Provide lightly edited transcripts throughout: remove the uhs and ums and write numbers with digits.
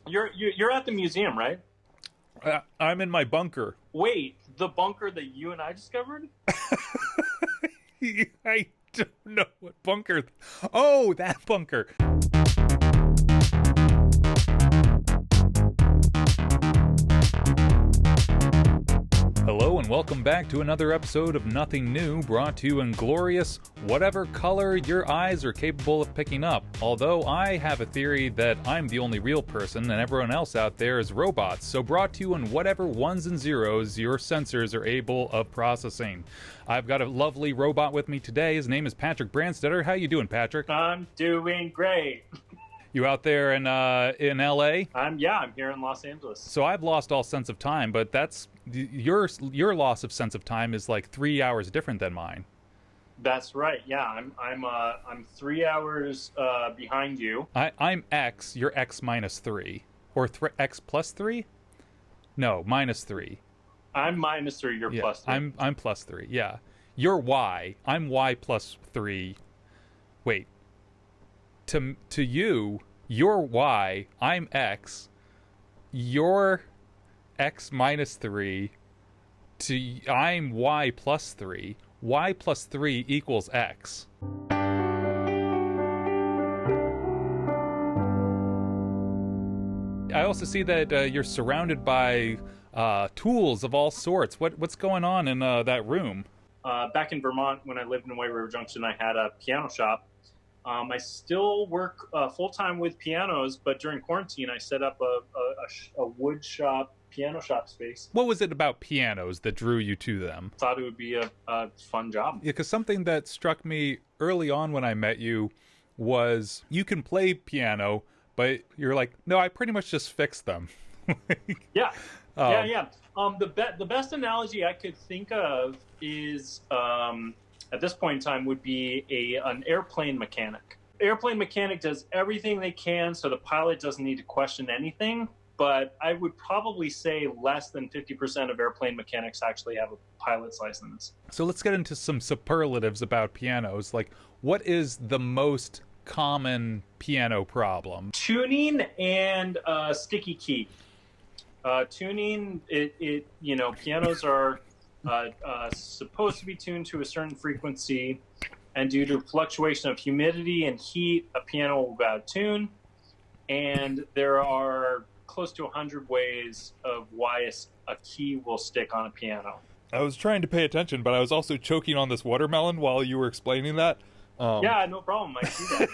You're at the museum, right? I'm in my bunker. Wait, the bunker that you and I discovered? I don't know what bunker. Oh, that bunker. Hello and welcome back to another episode of Nothing New, brought to you in glorious whatever color your eyes are capable of picking up. Although I have a theory that I'm the only real person and everyone else out there is robots, so brought to you in whatever ones and zeros your sensors are able of processing. I've got a lovely robot with me today. His name is Patrick Branstetter. How you doing, Patrick? I'm doing great. You out there in LA? I'm here in Los Angeles. So I've lost all sense of time, but that's your loss of sense of time is like 3 hours different than mine. That's right. Yeah, I'm 3 hours behind you. I'm X. You're X minus 3, or X plus 3? No, minus 3. I'm minus 3. You're plus 3. I'm plus 3. Yeah, you're Y. I'm Y plus 3. Wait. To you, you're Y, I'm X, you're X minus 3, I'm Y plus 3, Y plus 3 equals X. I also see that you're surrounded by tools of all sorts. What's going on in that room? Back in Vermont, when I lived in White River Junction, I had a piano shop. I still work full-time with pianos, but during quarantine, I set up a wood shop, piano shop space. What was it about pianos that drew you to them? Thought it would be a fun job. Yeah, because something that struck me early on when I met you was you can play piano, but you're like, no, I pretty much just fix them. Yeah. The best analogy I could think of is... at this point in time would be an airplane mechanic. Airplane mechanic does everything they can so the pilot doesn't need to question anything, but I would probably say less than 50% of airplane mechanics actually have a pilot's license. So let's get into some superlatives about pianos. Like, what is the most common piano problem? Tuning and sticky key. Tuning, pianos are... supposed to be tuned to a certain frequency, and due to fluctuation of humidity and heat, a piano will go out of tune. And there are close to 100 ways of why a key will stick on a piano. I was trying to pay attention, but I was also choking on this watermelon while you were explaining that. Yeah, no problem. I see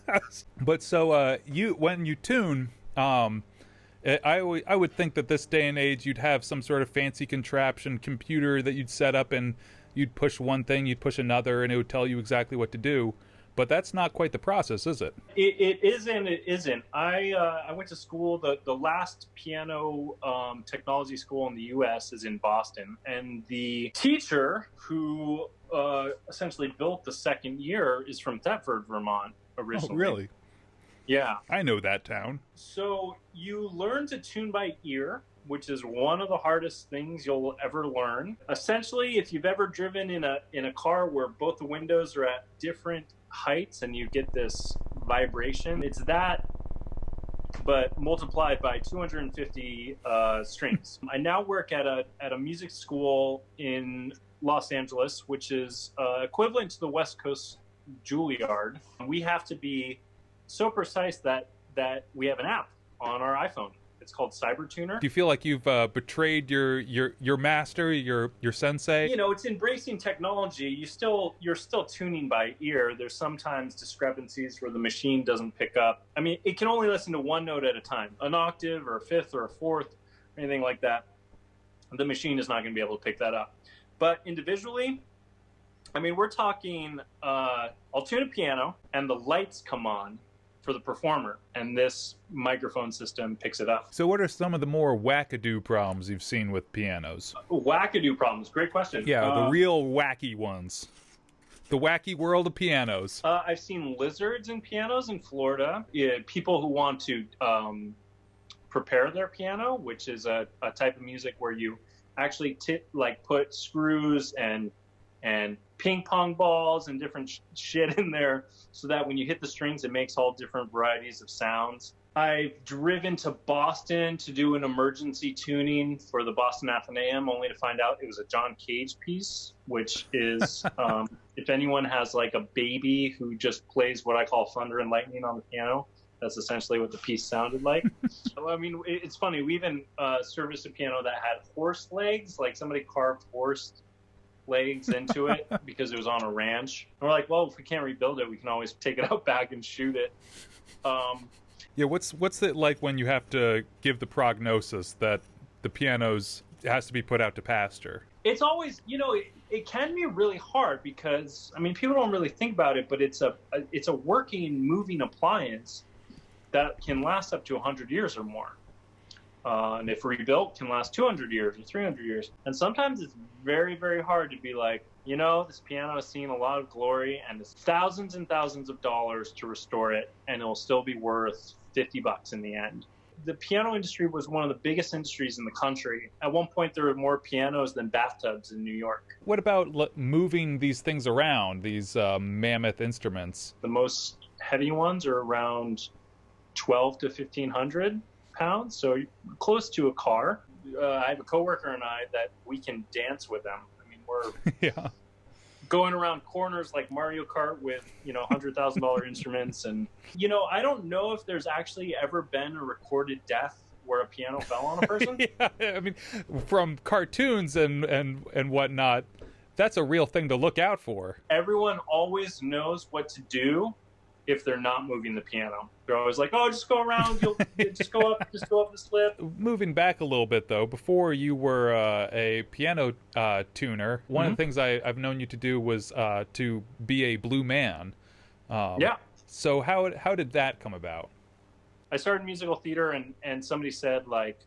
that. But so when you tune, I would think that this day and age you'd have some sort of fancy contraption computer that you'd set up, and you'd push one thing, you'd push another, and it would tell you exactly what to do. But that's not quite the process, is it? It is and it isn't. I went to school. The last piano technology school in the U.S. is in Boston, and the teacher who essentially built the second year is from Thetford, Vermont, originally. Oh, really? Yeah. I know that town. So you learn to tune by ear, which is one of the hardest things you'll ever learn. Essentially, if you've ever driven in a car where both the windows are at different heights and you get this vibration, it's that, but multiplied by 250 strings. I now work at a music school in Los Angeles, which is equivalent to the West Coast Juilliard. We have to be so precise that we have an app on our iPhone. It's called CyberTuner. Do you feel like you've betrayed your master, your sensei? It's embracing technology. You're still tuning by ear. There's sometimes discrepancies where the machine doesn't pick up. I mean, it can only listen to one note at a time, an octave or a fifth or a fourth, or anything like that. The machine is not going to be able to pick that up. But individually, I mean, we're talking, I'll tune a piano and the lights come on for the performer, and this microphone system picks it up. So what are some of the more wackadoo problems you've seen with pianos? Wackadoo problems, great question. Yeah, the real wacky ones. The wacky world of pianos. I've seen lizards in pianos in Florida. People who want to prepare their piano, which is a type of music where you actually put screws and ping pong balls and different shit in there so that when you hit the strings, it makes all different varieties of sounds. I've driven to Boston to do an emergency tuning for the Boston Athenaeum, only to find out it was a John Cage piece, which is, if anyone has like a baby who just plays what I call thunder and lightning on the piano, that's essentially what the piece sounded like. I mean, it's funny. We even serviced a piano that had horse legs, like somebody carved horse legs into it because it was on a ranch. And we're like, well, if we can't rebuild it, we can always take it out back and shoot it. Yeah, what's it like when you have to give the prognosis that the piano's has to be put out to pasture? It's always, it can be really hard because, I mean, people don't really think about it, but it's a working, moving appliance that can last up to 100 years or more. And if rebuilt, can last 200 years or 300 years. And sometimes it's very, very hard to be like, this piano has seen a lot of glory and it's thousands and thousands of dollars to restore it, and it'll still be worth $50 in the end. The piano industry was one of the biggest industries in the country. At one point, there were more pianos than bathtubs in New York. What about moving these things around, these mammoth instruments? The most heavy ones are around 12 to 1,500 pounds, so close to a car. I have a coworker and I that we can dance with them. I mean, we're going around corners like Mario Kart with, $100,000 instruments. And, I don't know if there's actually ever been a recorded death where a piano fell on a person. Yeah, I mean, from cartoons and whatnot, that's a real thing to look out for. Everyone always knows what to do if they're not moving the piano. They're always like, oh, just go around, you'll just go up the slip. Moving back a little bit, though, before you were a piano tuner, one of the things I've known you to do was to be a blue man. Yeah. So how did that come about? I started musical theater, and somebody said, like,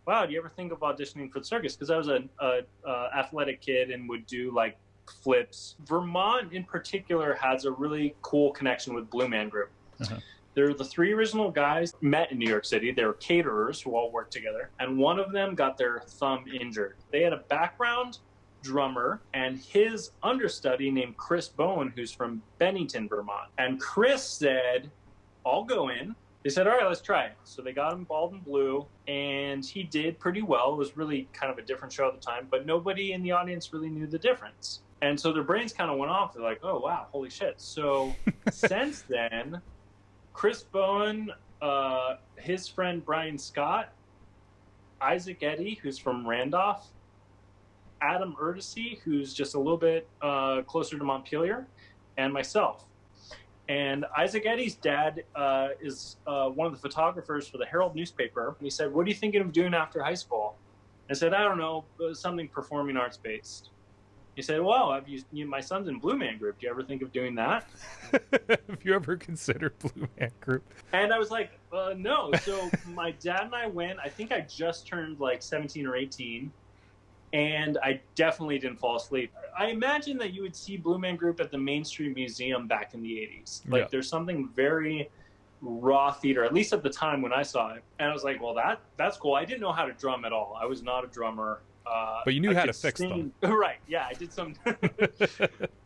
wow, do you ever think of auditioning for the circus? Because I was an athletic kid and would do, like, flips. Vermont in particular has a really cool connection with Blue Man Group. They're the three original guys met in New York City. They were caterers who all worked together, and one of them got their thumb injured. They had a background drummer and his understudy named Chris Bowen, who's from Bennington, Vermont. And Chris said, I'll go in. They said, all right, let's try it. So they got him bald and blue, and he did pretty well. It was really kind of a different show at the time, but nobody in the audience really knew the difference. And so their brains kind of went off. They're like, oh, wow, holy shit. So since then, Chris Bowen, his friend Brian Scott, Isaac Eddy, who's from Randolph, Adam Erdesy, who's just a little bit closer to Montpelier, and myself. And Isaac Eddy's dad is one of the photographers for the Herald newspaper. And he said, what are you thinking of doing after high school? I said, I don't know, something performing arts based. He said, well, my son's in Blue Man Group. Do you ever think of doing that? Have you ever considered Blue Man Group? And I was like, no. So my dad and I went. I think I just turned like 17 or 18. And I definitely didn't fall asleep. I imagine that you would see Blue Man Group at the Main Street Museum back in the 80s. Like, there's something very raw theater, at least at the time when I saw it. And I was like, well, that's cool. I didn't know how to drum at all. I was not a drummer. But you knew how to fix them. Right, yeah, I did some.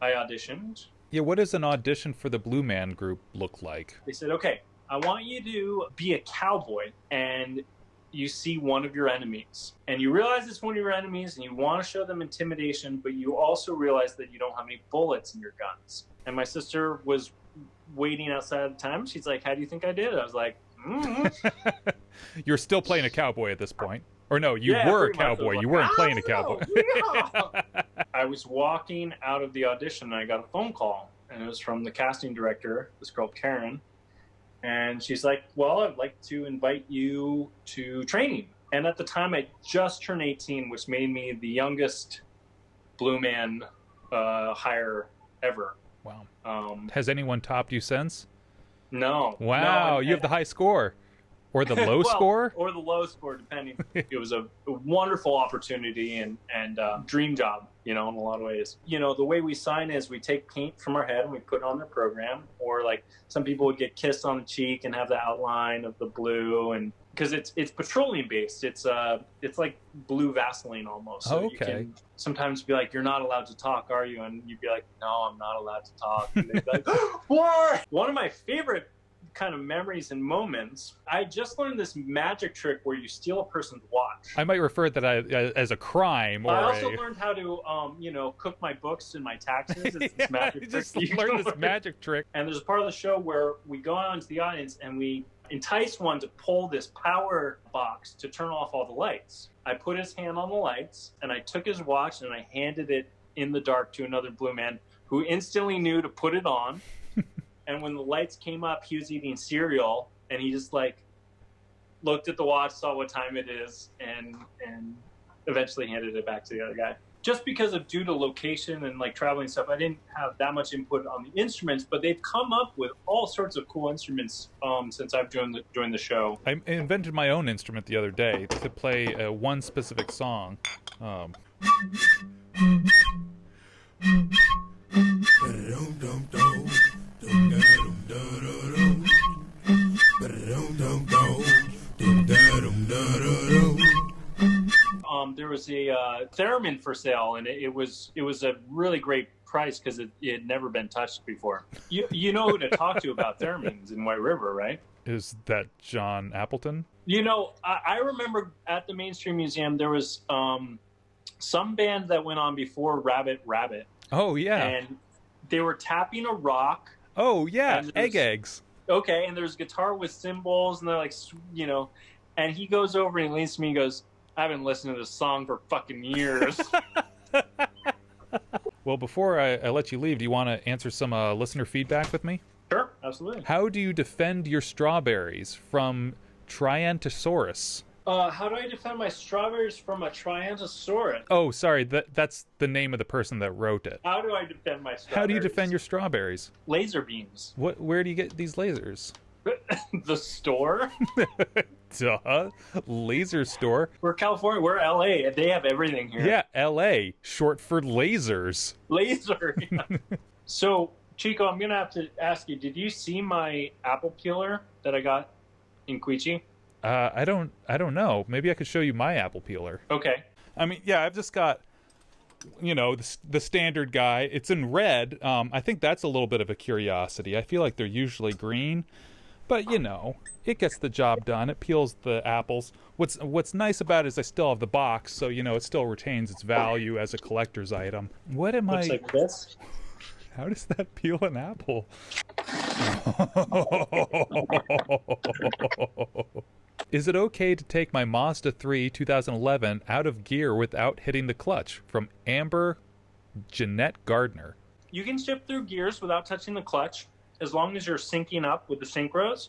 I auditioned. Yeah, what does an audition for the Blue Man Group look like? They said, okay, I want you to be a cowboy, and you see one of your enemies. And you realize it's one of your enemies, and you want to show them intimidation, but you also realize that you don't have any bullets in your guns. And my sister was waiting outside at the time. She's like, how do you think I did? I was like, You're still playing a cowboy at this point. Or no, you were a cowboy. You weren't playing a cowboy. I was walking out of the audition, and I got a phone call. And it was from the casting director, this girl, Karen. And she's like, well, I'd like to invite you to training. And at the time, I just turned 18, which made me the youngest Blue Man hire ever. Wow. Has anyone topped you since? No. Wow, you have the high score. Or the low score? Or the low score, depending. It was a wonderful opportunity and dream job, in a lot of ways. The way we sign is we take paint from our head and we put it on their program. Or like some people would get kissed on the cheek and have the outline of the blue, and because it's petroleum based. It's like blue Vaseline almost. So you can sometimes be like, you're not allowed to talk, are you? And you'd be like, no, I'm not allowed to talk. And they'd be like, what? One of my favorite kind of memories and moments. I just learned this magic trick where you steal a person's watch. I might refer to that as a crime. Or I also learned how to, cook my books and my taxes. It's this magic trick. Just learned this magic trick. And there's a part of the show where we go out into the audience and we entice one to pull this power box to turn off all the lights. I put his hand on the lights, and I took his watch, and I handed it in the dark to another blue man who instantly knew to put it on. And when the lights came up, he was eating cereal, and he just looked at the watch, saw what time it is, and eventually handed it back to the other guy. Just because of due to location and traveling stuff, I didn't have that much input on the instruments, but they've come up with all sorts of cool instruments since I've joined the show. I invented my own instrument the other day to play one specific song. There was a theremin for sale, and it was a really great price because it had never been touched before. You know who to talk to about theremins in White River, right? Is that John Appleton? I remember at the Mainstream Museum there was some band that went on before Rabbit Rabbit. Oh yeah, and they were tapping a rock. Oh yeah, eggs. Okay, and there's guitar with cymbals, and they're and he goes over and he leans to me and goes, I haven't listened to this song for fucking years. Well, before I let you leave, do you want to answer some listener feedback with me? Sure, absolutely. How do you defend your strawberries from Triantosaurus? How do I defend my strawberries from a Triantosaurus? Oh, sorry, that's the name of the person that wrote it. How do I defend my strawberries? How do you defend your strawberries? Laser beams. Where do you get these lasers? The store? Duh. Laser store. We're California. We're LA. They have everything here. Yeah, LA. Short for lasers. Laser. Yeah. So, Chico, I'm going to have to ask you, did you see my apple peeler that I got in Queechee? I don't know. Maybe I could show you my apple peeler. Okay. I mean, yeah, I've just got, the standard guy. It's in red. I think that's a little bit of a curiosity. I feel like they're usually green. But, it gets the job done. It peels the apples. What's nice about it is I still have the box, so, it still retains its value as a collector's item. What am Looks like this? How does that peel an apple? Is it okay to take my Mazda 3 2011 out of gear without hitting the clutch? From Amber Jeanette Gardner. You can shift through gears without touching the clutch, as long as you're syncing up with the synchros.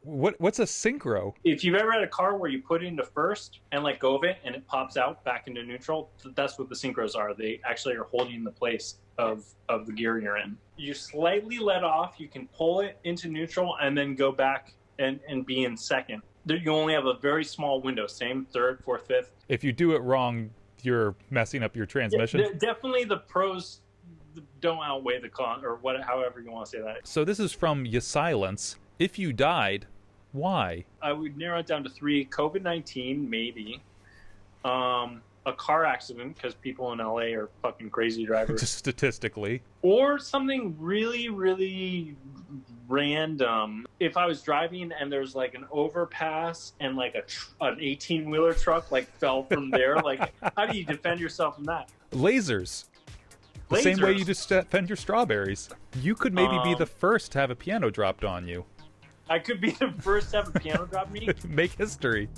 What's a synchro? If you've ever had a car where you put it into first and let go of it and it pops out back into neutral, that's what the synchros are. They actually are holding the place of the gear you're in. You slightly let off, you can pull it into neutral and then go back and be in second. You only have a very small window, same third, fourth, fifth. If you do it wrong, you're messing up your transmission. Yeah, definitely the pros don't outweigh the con, or however you want to say that. So this is from Silence. If you died, why? I would narrow it down to 3. COVID-19, maybe. A car accident, because people in LA are fucking crazy drivers. Just statistically. Or something really, really random. If I was driving and there's an overpass and an 18-wheeler truck fell from there, how do you defend yourself from that? Lasers. The same way you just defend your strawberries. You could maybe be the first to have a piano dropped on you. I could be the first to have a piano dropped on me? Make history.